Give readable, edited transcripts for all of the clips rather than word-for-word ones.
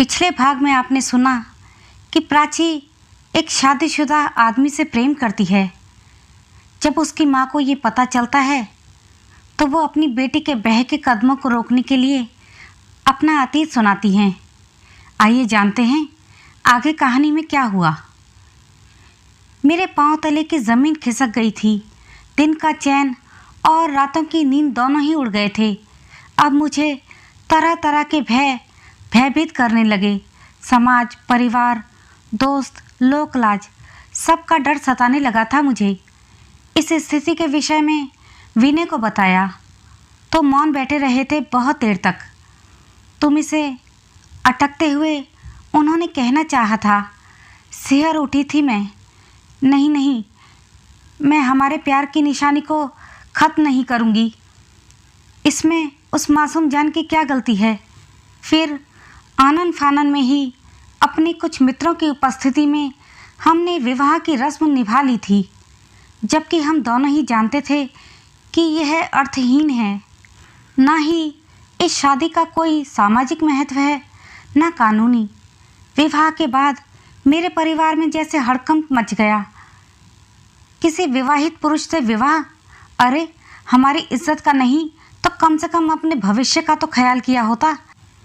पिछले भाग में आपने सुना कि प्राची एक शादीशुदा आदमी से प्रेम करती है। जब उसकी माँ को ये पता चलता है तो वो अपनी बेटी के बहके कदमों को रोकने के लिए अपना अतीत सुनाती हैं। आइए जानते हैं आगे कहानी में क्या हुआ। मेरे पांव तले की ज़मीन खिसक गई थी। दिन का चैन और रातों की नींद दोनों ही उड़ गए थे। अब मुझे तरह तरह के भयभीत करने लगे। समाज, परिवार, दोस्त, लोकलाज, सबका डर सताने लगा था मुझे। इस स्थिति के विषय में विनय को बताया तो मौन बैठे रहे थे बहुत देर तक। तुम इसे अटकते हुए उन्होंने कहना चाहा था। सिहर उठी थी मैं। नहीं, मैं हमारे प्यार की निशानी को ख़त्म नहीं करूँगी। इसमें उस मासूम जान की क्या गलती है। फिर आनन फानन में ही अपने कुछ मित्रों की उपस्थिति में हमने विवाह की रस्म निभा ली थी, जबकि हम दोनों ही जानते थे कि यह अर्थहीन है। ना ही इस शादी का कोई सामाजिक महत्व है, ना कानूनी। विवाह के बाद मेरे परिवार में जैसे हड़कंप मच गया। किसी विवाहित पुरुष से विवाह? अरे, हमारी इज्जत का नहीं तो कम से कम अपने भविष्य का तो ख्याल किया होता।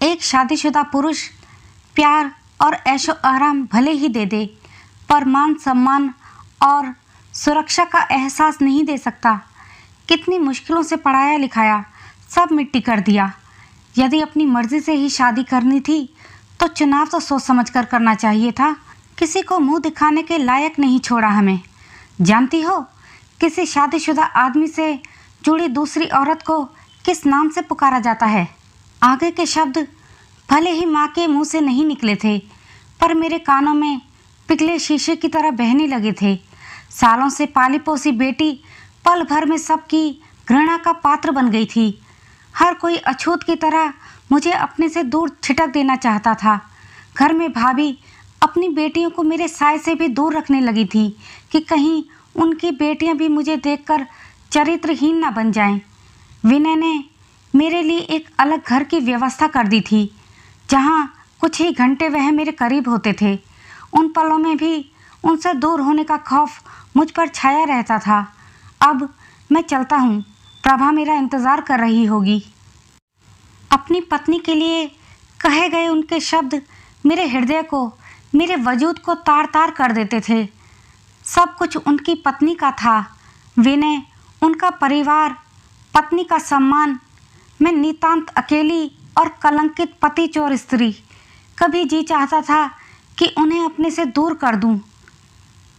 एक शादीशुदा पुरुष प्यार और ऐशो आराम भले ही दे दे, पर मान सम्मान और सुरक्षा का एहसास नहीं दे सकता। कितनी मुश्किलों से पढ़ाया लिखाया, सब मिट्टी कर दिया। यदि अपनी मर्जी से ही शादी करनी थी तो चुनाव तो सोच समझ कर करना चाहिए था। किसी को मुंह दिखाने के लायक नहीं छोड़ा हमें। जानती हो, किसी शादीशुदा आदमी से जुड़ी दूसरी औरत को किस नाम से पुकारा जाता है? आगे के शब्द भले ही माँ के मुंह से नहीं निकले थे, पर मेरे कानों में पिघले शीशे की तरह बहने लगे थे। सालों से पाली पोसी बेटी पल भर में सबकी घृणा का पात्र बन गई थी। हर कोई अछूत की तरह मुझे अपने से दूर छिटक देना चाहता था। घर में भाभी अपनी बेटियों को मेरे साय से भी दूर रखने लगी थी कि कहीं उनकी बेटियां भी मुझे देखकर चरित्रहीन न बन जाएं। विनय ने मेरे लिए एक अलग घर की व्यवस्था कर दी थी, जहां कुछ ही घंटे वह मेरे करीब होते थे। उन पलों में भी उनसे दूर होने का खौफ मुझ पर छाया रहता था। अब मैं चलता हूँ, प्रभा मेरा इंतज़ार कर रही होगी। अपनी पत्नी के लिए कहे गए उनके शब्द मेरे हृदय को, मेरे वजूद को तार तार कर देते थे। सब कुछ उनकी पत्नी का था। विनय, उनका परिवार, पत्नी का सम्मान। मैं नितांत अकेली और कलंकित पति चोर स्त्री। कभी जी चाहता था कि उन्हें अपने से दूर कर दूं,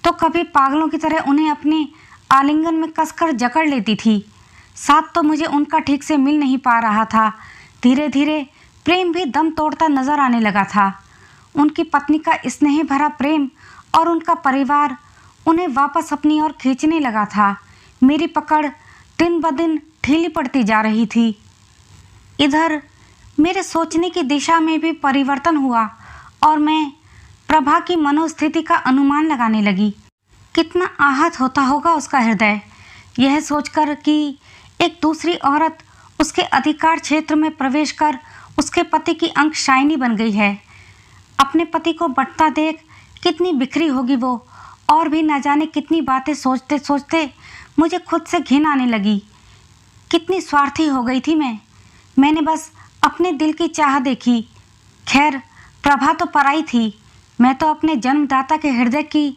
तो कभी पागलों की तरह उन्हें अपने आलिंगन में कसकर जकड़ लेती थी। साथ तो मुझे उनका ठीक से मिल नहीं पा रहा था। धीरे धीरे प्रेम भी दम तोड़ता नजर आने लगा था। उनकी पत्नी का स्नेह भरा प्रेम और उनका परिवार उन्हें वापस अपनी ओर खींचने लगा था। मेरी पकड़ दिन ब दिन ढीली पड़ती जा रही थी। इधर मेरे सोचने की दिशा में भी परिवर्तन हुआ और मैं प्रभा की मनोस्थिति का अनुमान लगाने लगी। कितना आहत होता होगा उसका हृदय, यह सोचकर कि एक दूसरी औरत उसके अधिकार क्षेत्र में प्रवेश कर उसके पति की अंकशायनी बन गई है। अपने पति को बंटता देख कितनी बिखरी होगी वो, और भी न जाने कितनी बातें सोचते सोचते मुझे खुद से घिन आने लगी। कितनी स्वार्थी हो गई थी मैंने बस अपने दिल की चाह देखी। खैर, प्रभा तो पराई थी। मैं तो अपने जन्मदाता के हृदय की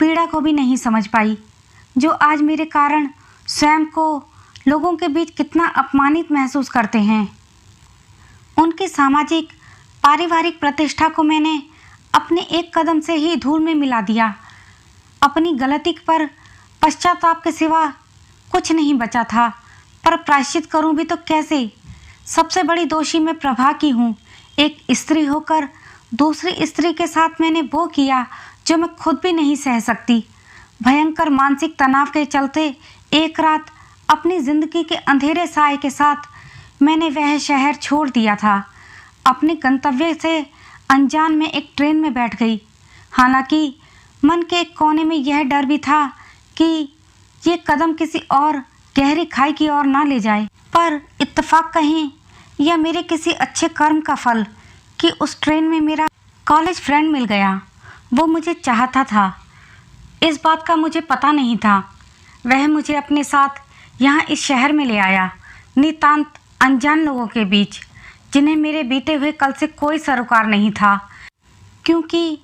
पीड़ा को भी नहीं समझ पाई, जो आज मेरे कारण स्वयं को लोगों के बीच कितना अपमानित महसूस करते हैं। उनकी सामाजिक पारिवारिक प्रतिष्ठा को मैंने अपने एक कदम से ही धूल में मिला दिया। अपनी गलती पर पश्चाताप के सिवा कुछ नहीं बचा था, पर प्रायश्चित करूं भी तो कैसे? सबसे बड़ी दोषी मैं प्रभा की हूँ। एक स्त्री होकर दूसरी स्त्री के साथ मैंने वो किया जो मैं खुद भी नहीं सह सकती। भयंकर मानसिक तनाव के चलते एक रात अपनी जिंदगी के अंधेरे साए के साथ मैंने वह शहर छोड़ दिया था। अपने गंतव्य से अनजान में एक ट्रेन में बैठ गई। हालांकि मन के एक कोने में यह डर भी था कि ये कदम किसी और गहरी खाई की ओर ना ले जाए। पर इत्तेफाक कहें या मेरे किसी अच्छे कर्म का फल, कि उस ट्रेन में मेरा कॉलेज फ्रेंड मिल गया। वो मुझे चाहता था, इस बात का मुझे पता नहीं था। वह मुझे अपने साथ यहाँ इस शहर में ले आया, नितांत अनजान लोगों के बीच, जिन्हें मेरे बीते हुए कल से कोई सरोकार नहीं था। क्योंकि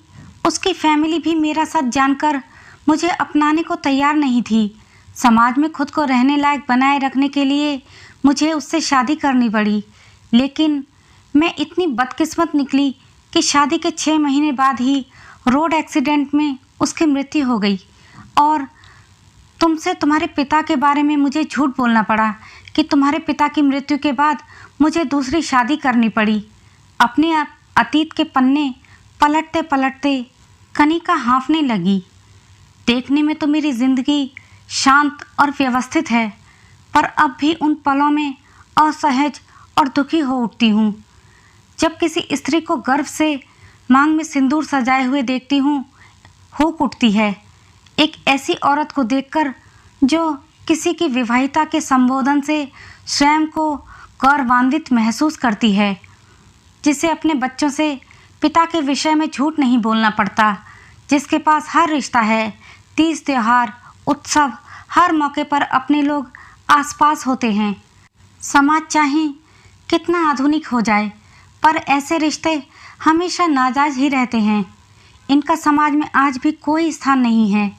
उसकी फैमिली भी मेरा साथ जानकर मुझे अपनाने को तैयार नहीं थी। समाज में खुद को रहने लायक बनाए रखने के लिए मुझे उससे शादी करनी पड़ी। लेकिन मैं इतनी बदकिस्मत निकली कि शादी के 6 महीने बाद ही रोड एक्सीडेंट में उसकी मृत्यु हो गई। और तुमसे तुम्हारे पिता के बारे में मुझे झूठ बोलना पड़ा कि तुम्हारे पिता की मृत्यु के बाद मुझे दूसरी शादी करनी पड़ी। अपने अतीत के पन्ने पलटते पलटते कनिका हाँफने लगी। देखने में तो मेरी जिंदगी शांत और व्यवस्थित है, पर अब भी उन पलों में असहज और दुखी हो उठती हूँ। जब किसी स्त्री को गर्व से मांग में सिंदूर सजाए हुए देखती हूँ, हुक उठती है। एक ऐसी औरत को देखकर जो किसी की विवाहिता के संबोधन से स्वयं को गौरवान्वित महसूस करती है, जिसे अपने बच्चों से पिता के विषय में झूठ नहीं बोलना पड़ता, जिसके पास हर रिश्ता है, तीज त्योहार उत्सव, हर मौके पर अपने लोग आसपास होते हैं। समाज चाहे कितना आधुनिक हो जाए, पर ऐसे रिश्ते हमेशा नाजायज ही रहते हैं। इनका समाज में आज भी कोई स्थान नहीं है।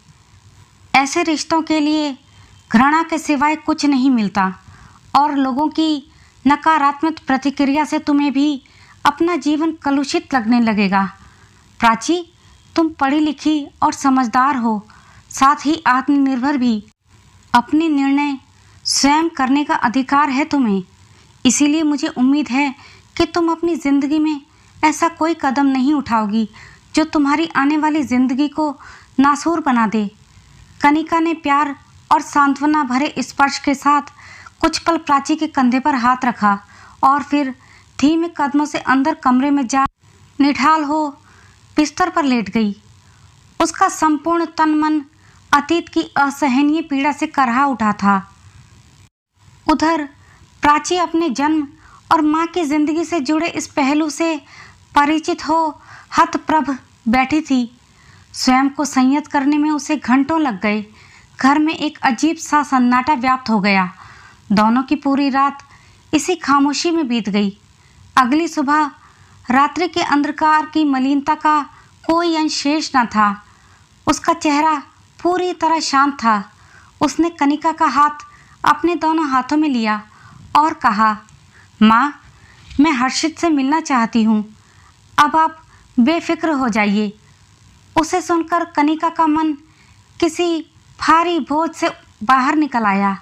ऐसे रिश्तों के लिए घृणा के सिवाय कुछ नहीं मिलता, और लोगों की नकारात्मक प्रतिक्रिया से तुम्हें भी अपना जीवन कलुषित लगने लगेगा। प्राची, तुम पढ़ी लिखी और समझदार हो, साथ ही आत्मनिर्भर भी। अपने निर्णय स्वयं करने का अधिकार है तुम्हें। इसीलिए मुझे उम्मीद है कि तुम अपनी ज़िंदगी में ऐसा कोई कदम नहीं उठाओगी जो तुम्हारी आने वाली ज़िंदगी को नासूर बना दे। कनिका ने प्यार और सांत्वना भरे स्पर्श के साथ कुछ पल प्राची के कंधे पर हाथ रखा और फिर धीमे कदमों से अंदर कमरे में जा निढाल हो बिस्तर पर लेट गई। उसका संपूर्ण तन मन अतीत की असहनीय पीड़ा से करहा उठा था। उधर प्राची अपने जन्म और माँ की जिंदगी से जुड़े इस पहलू से परिचित हो हतप्रभ बैठी थी। स्वयं को संयत करने में उसे घंटों लग गए। घर में एक अजीब सा सन्नाटा व्याप्त हो गया। दोनों की पूरी रात इसी खामोशी में बीत गई। अगली सुबह रात्रि के अंधकार की मलिनता का कोई अंश शेष न था। उसका चेहरा पूरी तरह शांत था। उसने कनिका का हाथ अपने दोनों हाथों में लिया और कहा, माँ, मैं हर्षित से मिलना चाहती हूँ। अब आप बेफिक्र हो जाइए। उसे सुनकर कनिका का मन किसी भारी बोझ से बाहर निकल आया।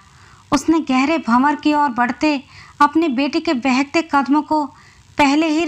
उसने गहरे भंवर की ओर बढ़ते अपने बेटी के बहकते कदमों को पहले ही